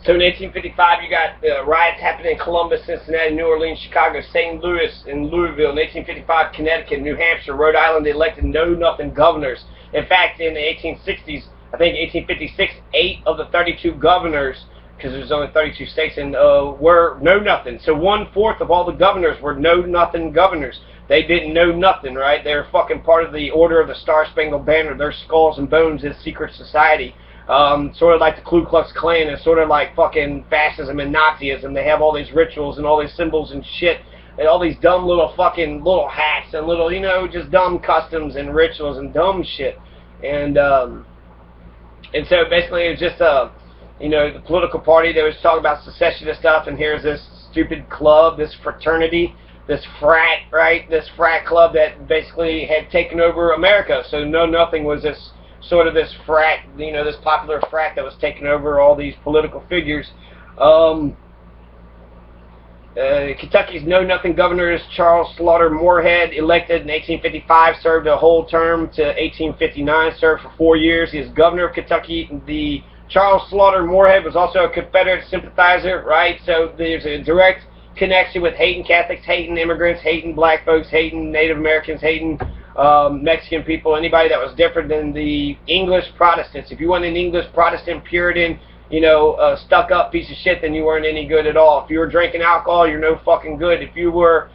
So in 1855, you got riots happening in Columbus, Cincinnati, New Orleans, Chicago, St. Louis, and Louisville. In 1855, Connecticut, New Hampshire, Rhode Island, they elected know-nothing governors. In fact, in the 1860s, I think 1856, 8 of the 32 governors, because there's only 32 states, and were know-nothing. So 1/4 of all the governors were know-nothing governors. They didn't know nothing, right? They were fucking part of the Order of the Star-Spangled Banner. Their skulls and bones is secret society. Sort of like the Ku Klux Klan, and sort of like fucking fascism and Nazism. They have all these rituals and all these symbols and shit, and all these dumb little fucking little hats and little, you know, just dumb customs and rituals and dumb shit. And so basically it was just you know, the political party. They was talking about secessionist stuff, and here's this stupid club, this fraternity, this frat, right? This frat club that basically had taken over America. So Know Nothing was this sort of this frat, you know, this popular frat that was taking over all these political figures. Kentucky's Know Nothing governor is Charles Slaughter Moorhead, elected in 1855, served a whole term to 1859, served for 4 years. He is governor of Kentucky. The Charles Slaughter Moorhead was also a Confederate sympathizer, right? So there's a direct connection with hating Catholics, hating immigrants, hating black folks, hating Native Americans, hating Mexican people, anybody that was different than the English Protestants. If you weren't an English Protestant Puritan, you know, stuck-up piece of shit, then you weren't any good at all. If you were drinking alcohol, you're no fucking good. If you were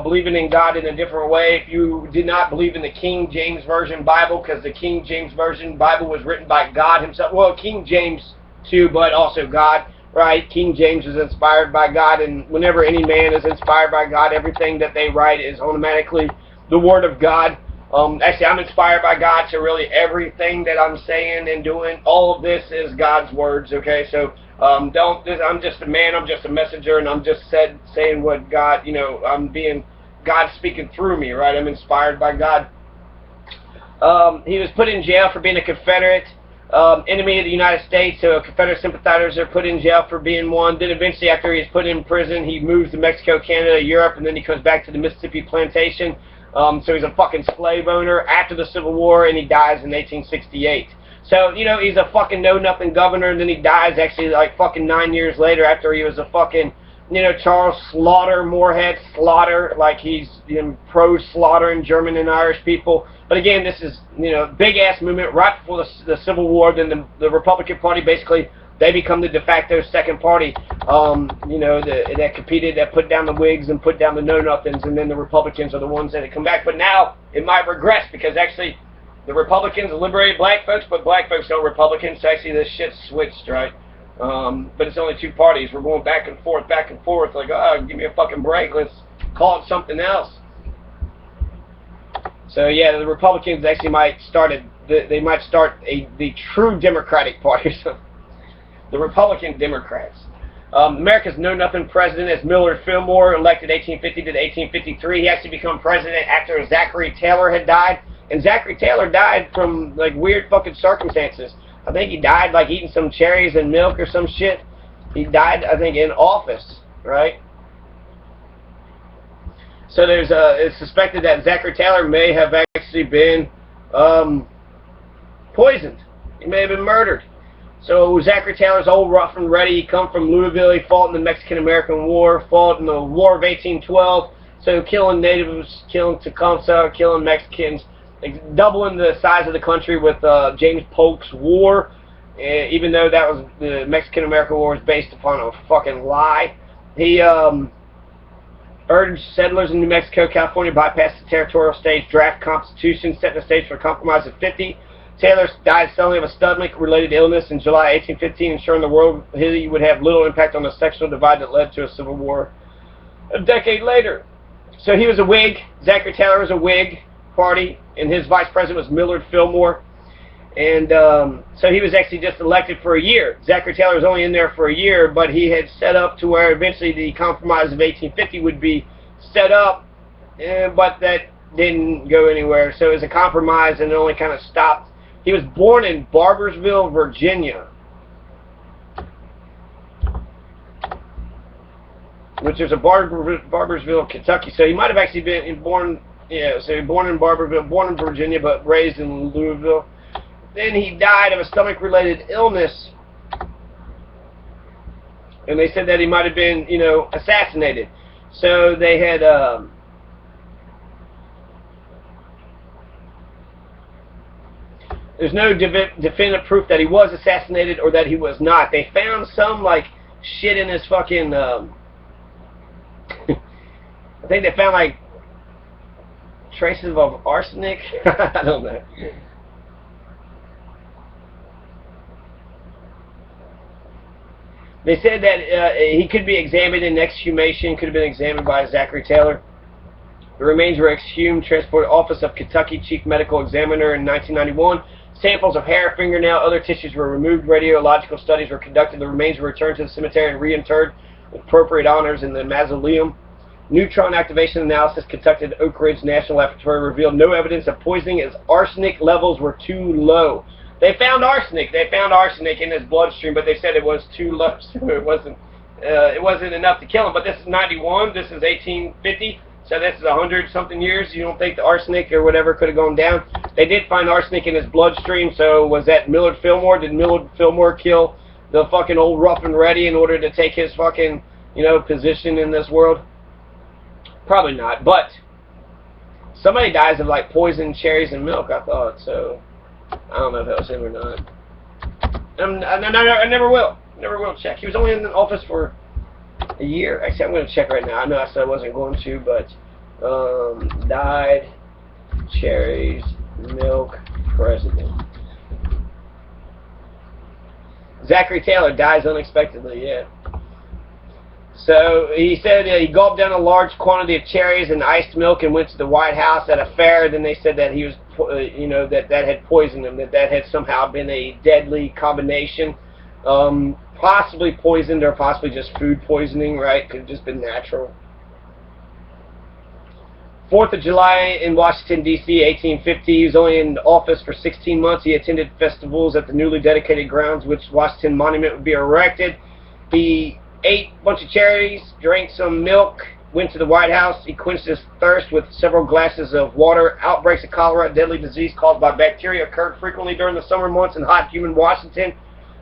believing in God in a different way, if you did not believe in the King James Version Bible, because the King James Version Bible was written by God himself, well, King James too, but also God, right? King James is inspired by God, and whenever any man is inspired by God, everything that they write is automatically the Word of God. Actually, I'm inspired by God, so really everything that I'm saying and doing, all of this is God's words, okay? So I'm just a man, I'm just a messenger, and I'm just saying what God, you know, God speaking through me, right? I'm inspired by God. He was put in jail for being a Confederate enemy of the United States, so Confederate sympathizers are put in jail for being one. Then eventually, after he's put in prison, he moves to Mexico, Canada, Europe, and then he comes back to the Mississippi plantation. So he's a fucking slave owner after the Civil War, and he dies in 1868. So, you know, he's a fucking know-nothing governor, and then he dies actually like fucking 9 years later after he was a fucking, you know, Charles Slaughter Moorhead, slaughter, like he's, you know, pro-slaughtering German and Irish people. But again, this is, you know, big-ass movement right before the Civil War. Then the Republican Party basically, they become the de facto second party, you know, that competed, that put down the Whigs and put down the Know-Nothings, and then the Republicans are the ones that come back. But now it might regress, because actually the Republicans liberated black folks, but black folks are Republicans, so actually this shit's switched, right? But it's only two parties. We're going back and forth, like, oh, give me a fucking break, let's call it something else. So yeah, the Republicans actually might start the true Democratic Party. The Republican Democrats. America's Know-Nothing president is Millard Fillmore, elected 1850 to 1853. He actually became president after Zachary Taylor had died. And Zachary Taylor died from, like, weird fucking circumstances. I think he died, like, eating some cherries and milk or some shit. He died, I think, in office, right? So it's suspected that Zachary Taylor may have actually been poisoned. He may have been murdered. So Zachary Taylor's old, rough and ready. He come from Louisville. He fought in the Mexican-American War, fought in the War of 1812. So killing natives, killing Tecumseh, killing Mexicans, like doubling the size of the country with James Polk's War. Even though that was the Mexican-American War was based upon a fucking lie. He urged settlers in New Mexico, California bypass the territorial states, draft constitution, setting the stage for a compromise of 50. Taylor died suddenly of a stomach-related illness in July 1815, ensuring the world he would have little impact on the sexual divide that led to a civil war a decade later. So he was a Whig. Zachary Taylor was a Whig party, and his vice president was Millard Fillmore. And so he was actually just elected for a year. Zachary Taylor was only in there for a year, but he had set up to where eventually the compromise of 1850 would be set up, but that didn't go anywhere. So it was a compromise, and it only kind of stopped. He was born in Barbersville, Virginia, which is a Barbersville, Kentucky. So he might have actually been born, yeah, so born in Barbersville, born in Virginia, but raised in Louisville. Then he died of a stomach-related illness and they said that he might have been, you know, assassinated. So they had, there's no definitive proof that he was assassinated or that he was not. They found some, like, shit in his fucking, I think they found, like, traces of arsenic. I don't know. They said that he could be examined in exhumation, could have been examined by Zachary Taylor. The remains were exhumed, transported to Office of Kentucky Chief Medical Examiner in 1991. Samples of hair, fingernail, other tissues were removed. Radiological studies were conducted. The remains were returned to the cemetery and reinterred with appropriate honors in the mausoleum. Neutron activation analysis conducted at Oak Ridge National Laboratory revealed no evidence of poisoning as arsenic levels were too low. They found arsenic. They found arsenic in his bloodstream, but they said it was too low, so it wasn't enough to kill him. But this is 91. This is 1850. So this is 100-something years. You don't think the arsenic or whatever could have gone down? They did find arsenic in his bloodstream. So was that Millard Fillmore? Did Millard Fillmore kill the fucking old rough and ready in order to take his fucking, you know, position in this world? Probably not. But somebody dies of like poisoned cherries and milk, I thought. So I don't know if that was him or not. I never will. Never will check. He was only in the office for a year. Actually, I'm going to check right now. I know I said I wasn't going to, but died, cherries, milk, president. Zachary Taylor dies unexpectedly, yeah. So he said he gulped down a large quantity of cherries and iced milk and went to the White House at a fair. Then they said that he was, you know, that had poisoned him, that had somehow been a deadly combination. Possibly poisoned or possibly just food poisoning, right? Could have just been natural. 4th of July in Washington, D.C., 1850. He was only in office for 16 months. He attended festivals at the newly dedicated grounds which Washington Monument would be erected. He ate a bunch of cherries, drank some milk, went to the White House. He quenched his thirst with several glasses of water. Outbreaks of cholera, a deadly disease caused by bacteria, occurred frequently during the summer months in hot, humid Washington.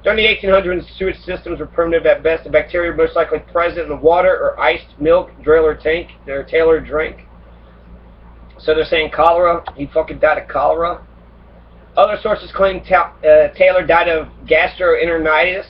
During the 1800s, sewage systems were primitive at best. The bacteria most likely present in the water or iced milk Taylor drank. So they're saying cholera. He fucking died of cholera. Other sources claim Taylor died of gastroenteritis,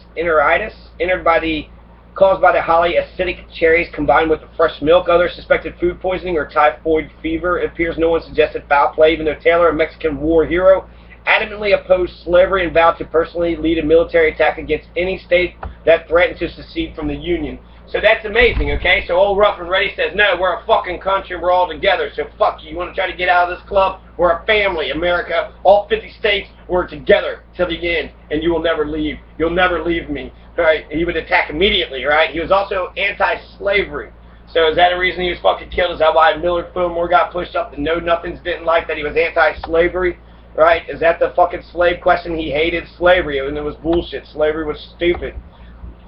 caused by the highly acidic cherries combined with the fresh milk. Others suspected food poisoning or typhoid fever. It appears no one suggested foul play, even though Taylor, a Mexican war hero, adamantly opposed slavery and vowed to personally lead a military attack against any state that threatened to secede from the Union. So that's amazing, okay? So old Rough and Ready says, no, we're a fucking country, we're all together, so fuck you. You want to try to get out of this club? We're a family, America. All 50 states, we're together till the end, and you will never leave. You'll never leave me, right? He would attack immediately, right? He was also anti-slavery. So is that a reason he was fucking killed? Is that why Millard Fillmore got pushed up? The know-nothings didn't like that he was anti-slavery? Right? Is that the fucking slave question? He hated slavery, and it was bullshit. Slavery was stupid.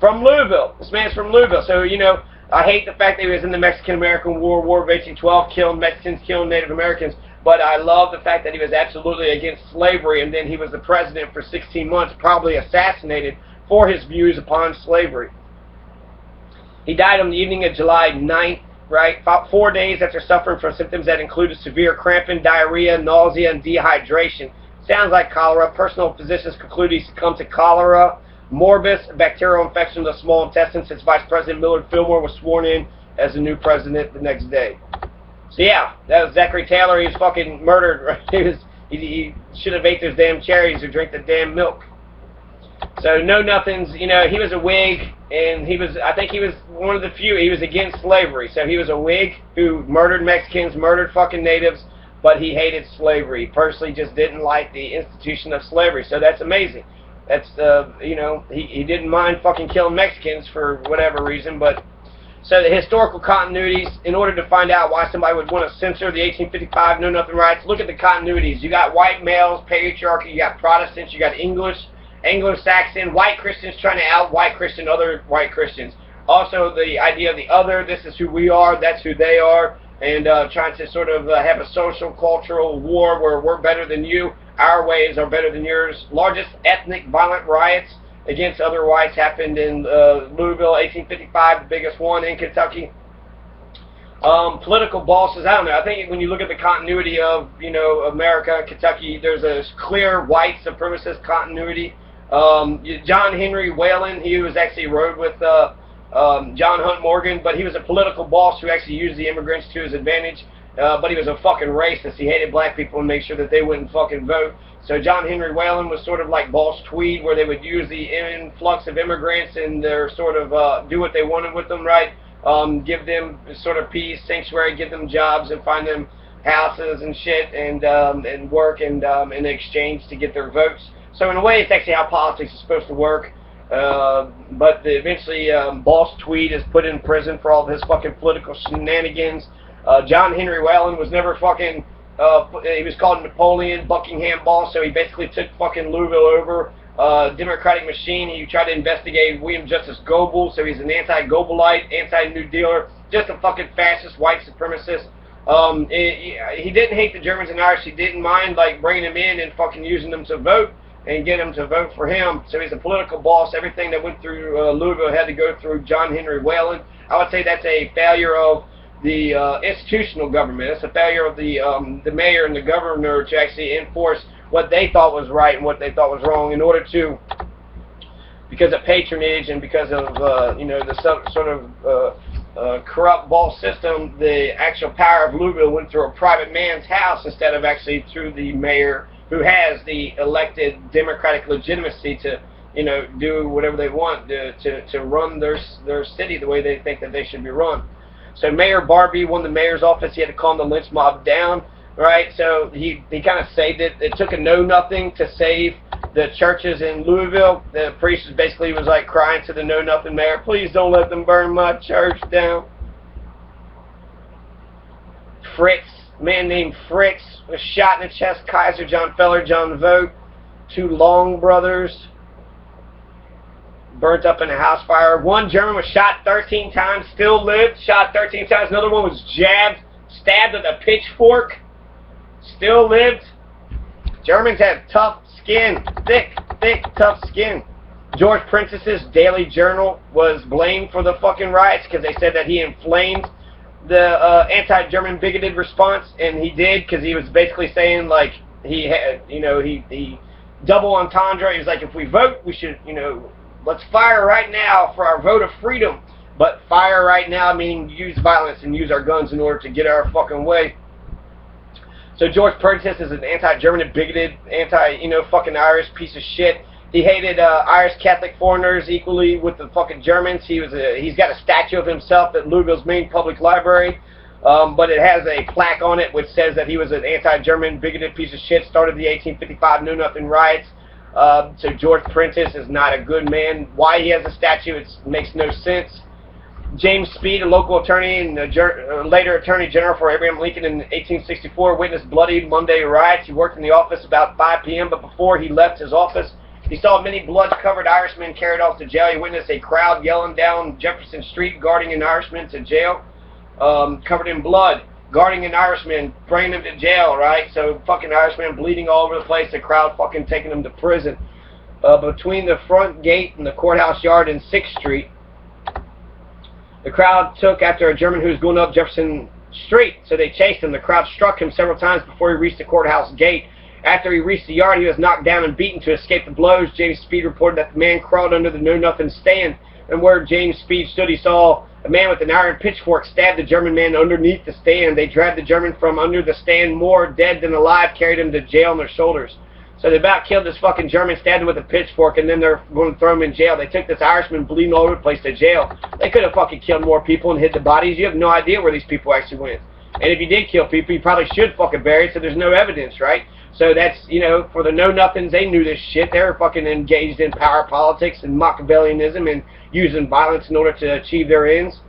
From Louisville. This man's from Louisville. So, you know, I hate the fact that he was in the Mexican-American War of 1812, killing Mexicans, killing Native Americans, but I love the fact that he was absolutely against slavery, and then he was the president for 16 months, probably assassinated for his views upon slavery. He died on the evening of July 9th. Right, about 4 days after suffering from symptoms that included severe cramping, diarrhea, nausea, and dehydration. Sounds like cholera. Personal physicians conclude he succumbed to cholera morbus, a bacterial infection of the small intestine, since Vice President Millard Fillmore was sworn in as the new president the next day. So yeah, that was Zachary Taylor. He was fucking murdered. Right? He should have ate those damn cherries or drank the damn milk. So know-nothings, you know, he was a Whig, and I think he was one of the few, he was against slavery. So he was a Whig who murdered Mexicans, murdered fucking natives, but he hated slavery. He personally just didn't like the institution of slavery. So that's amazing. That's, you know, he didn't mind fucking killing Mexicans for whatever reason, but so the historical continuities, in order to find out why somebody would want to censor the 1855 Know-Nothing rights, look at the continuities. You got white males, patriarchy, you got Protestants, you got English, Anglo-Saxon, white Christians trying to out-white Christian other white Christians. Also, the idea of the other, this is who we are, that's who they are, and trying to sort of have a social, cultural war where we're better than you, our ways are better than yours. Largest ethnic violent riots against other whites happened in Louisville, 1855, the biggest one in Kentucky. Political bosses, I don't know. I think when you look at the continuity of, you know, America and Kentucky, there's a clear white supremacist continuity. John Henry Whalen, he was actually rode with John Hunt Morgan, but he was a political boss who actually used the immigrants to his advantage. But he was a fucking racist. He hated black people and made sure that they wouldn't fucking vote. So John Henry Whalen was sort of like Boss Tweed, where they would use the influx of immigrants and their sort of do what they wanted with them, right? Give them sort of peace, sanctuary, give them jobs, and find them houses and shit, and work in exchange to get their votes. So in a way, it's actually how politics is supposed to work. But eventually, Boss Tweed is put in prison for all of his fucking political shenanigans. John Henry Whalen was never fucking, he was called Napoleon, Buckingham Boss, so he basically took fucking Louisville over. Democratic machine. He tried to investigate William Justice Goebel, so he's an anti-Goebelite, anti-New Dealer, just a fucking fascist, white supremacist. He didn't hate the Germans and Irish. He didn't mind, like, bringing them in and fucking using them to vote and get them to vote for him. So he's a political boss. Everything that went through Louisville had to go through John Henry Whalen. I would say that's a failure of the institutional government. It's a failure of the mayor and the governor to actually enforce what they thought was right and what they thought was wrong in order to, because of patronage and because of, you know, the sort of corrupt boss system, the actual power of Louisville went through a private man's house instead of actually through the mayor, who has the elected democratic legitimacy to, you know, do whatever they want to run their city the way they think that they should be run. So Mayor Barbie won the mayor's office. He had to calm the lynch mob down, right? So he kind of saved it. It took a know-nothing to save the churches in Louisville. The priest basically was like crying to the know-nothing mayor, please don't let them burn my church down. Fritz, a man named Fritz, was shot in the chest. Kaiser, John Feller, John Vogt, two Long brothers, burnt up in a house fire. One German was shot 13 times, still lived, shot 13 times. Another one was stabbed with a pitchfork, still lived. Germans have tough skin, thick, tough skin. George Prentice's Daily Journal was blamed for the fucking riots because they said that he inflamed the anti-German bigoted response, and he did, because he was basically saying, like, he had, you know, he double entendre. He was like, if we vote, we should, you know, let's fire right now for our vote of freedom. But fire right now meaning use violence and use our guns in order to get our fucking way. So George Prentice is an anti-German, bigoted, fucking Irish piece of shit. He hated Irish Catholic foreigners equally with the fucking Germans. He's got a statue of himself at Louisville's main public library. But it has a plaque on it which says that he was an anti-German, bigoted piece of shit, started the 1855 Know-Nothing riots. So George Prentice is not a good man. Why he has a statue, it makes no sense. James Speed, a local attorney and later Attorney General for Abraham Lincoln in 1864, witnessed bloody Monday riots. He worked in the office about 5 p.m., but before he left his office, he saw many blood-covered Irishmen carried off to jail. He witnessed a crowd yelling down Jefferson Street, guarding an Irishman to jail, covered in blood. Guarding an Irishman, bringing him to jail, right? So fucking Irishman bleeding all over the place, the crowd fucking taking him to prison. Between the front gate and the courthouse yard in 6th Street, the crowd took after a German who was going up Jefferson Street, so they chased him. The crowd struck him several times before he reached the courthouse gate. After he reached the yard, he was knocked down and beaten to escape the blows. James Speed reported that the man crawled under the Know-Nothing stand, and where James Speed stood, he saw a man with an iron pitchfork stabbed the German man underneath the stand. They dragged the German from under the stand, more dead than alive, carried him to jail on their shoulders. So they about killed this fucking German, stabbed him with a pitchfork, and then they're going to throw him in jail. They took this Irishman bleeding all over the place to jail. They could have fucking killed more people and hid the bodies. You have no idea where these people actually went. And if you did kill people, you probably should fucking bury it, so there's no evidence, right? So that's, you know, for the know-nothings, they knew this shit. They were fucking engaged in power politics and Machiavellianism and using violence in order to achieve their ends.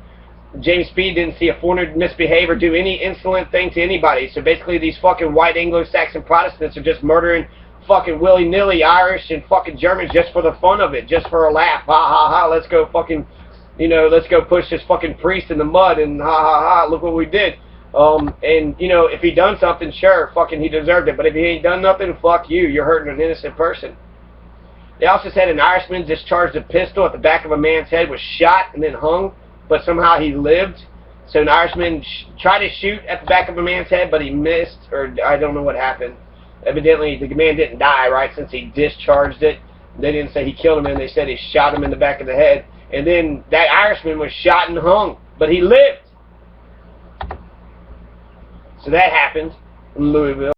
James Speed didn't see a foreigner misbehave or do any insolent thing to anybody. So basically these fucking white Anglo-Saxon Protestants are just murdering fucking willy-nilly Irish and fucking Germans just for the fun of it, just for a laugh. Ha ha ha, let's go fucking, you know, let's go push this fucking priest in the mud and ha ha ha, look what we did. And, you know, if he done something, sure, fucking he deserved it. But if he ain't done nothing, fuck you. You're hurting an innocent person. They also said an Irishman discharged a pistol at the back of a man's head, was shot, and then hung, but somehow he lived. So an Irishman tried to shoot at the back of a man's head, but he missed, or I don't know what happened. Evidently, the man didn't die, right, since he discharged it. They didn't say he killed him, and they said he shot him in the back of the head. And then that Irishman was shot and hung, but he lived. So that happened in Louisville.